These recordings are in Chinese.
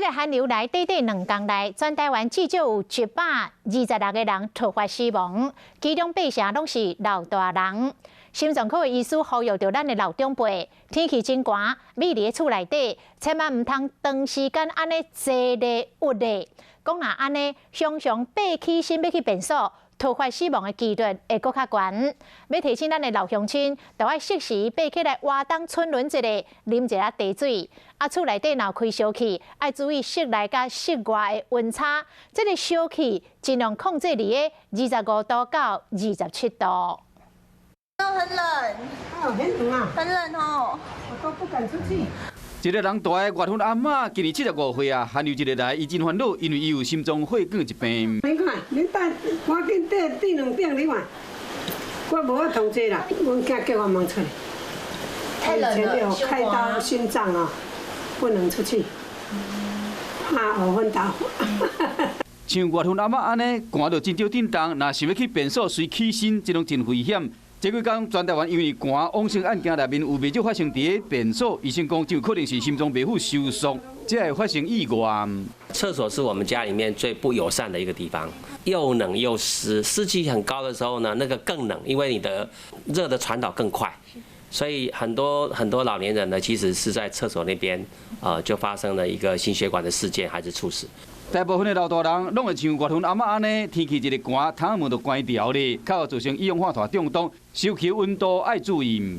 这个寒流来短2天内，全台湾至少有126个人突发死亡，其中8成拢是老大人。心脏科的医师呼吁着咱的老长辈，天气真寒，秘伫厝内底，千万唔通长时间安尼坐咧、屈咧。讲若安尼，常常爬起身要去便所，突发死亡的几率会搁较悬。要提醒咱的老乡亲，就要适时爬起来活动春轮一下，啉一下茶水。厝内底若开烧气，要注意室内甲室外的温差。这个烧气尽量控制伫25度到27度。很冷，很冷啊，很冷哦，我都不敢出去。一个人大的岳父阿嬷今年75岁啊，寒流一日来，伊真烦恼，因为伊有心脏血管疾病。你看，你等赶紧第2点你看，我无法通坐啦，阮囝叫我忙出来。太冷了，以前有开刀心脏啊，不能出去，怕5分打火。像岳父阿嬷安尼，寒到真少震动，若想要去便所随起身，这种真危险。这几天全台湾因为寒，往生案件内面有未少发生伫便所，医生讲就有可能是心脏袂好收缩，才会发生意外。厕所是我们家里面最不友善的一个地方，又冷又湿，湿气很高的时候呢，那个更冷，因为你的热的传导更快，所以很多老年人呢，其实是在厕所那边，就发生了一个心血管的事件，还是猝死。大部分的老大人拢会像岳父阿嬷安尼，天气一日寒，窗门都关掉咧，较会造成一氧化碳中毒，烧气温度要注意。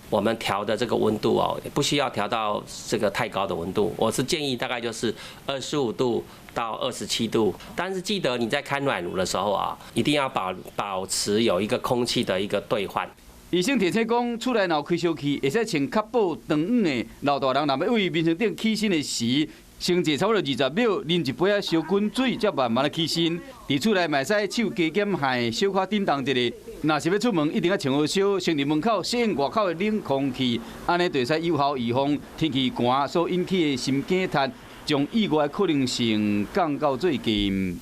我们调的这个温度哦，不需要调到这个太高的温度，我是建议大概就是25度到27度。但是记得你在开暖炉的时候啊，一定要保持有一个空气的一个兑换。医生提醒讲，厝内若有开烧气，会使穿较薄长远的老大人，若要为面床顶起身的时，先坐差不多20秒，啉一杯烧滚水，才慢慢的起身。伫厝内嘛使手加减下，小可震动一下。若是要出门，一定要穿好烧，先伫门口适应外口的冷空气，安尼就会使有效预防天气寒所引起的心梗窒，将意外可能性降到最低。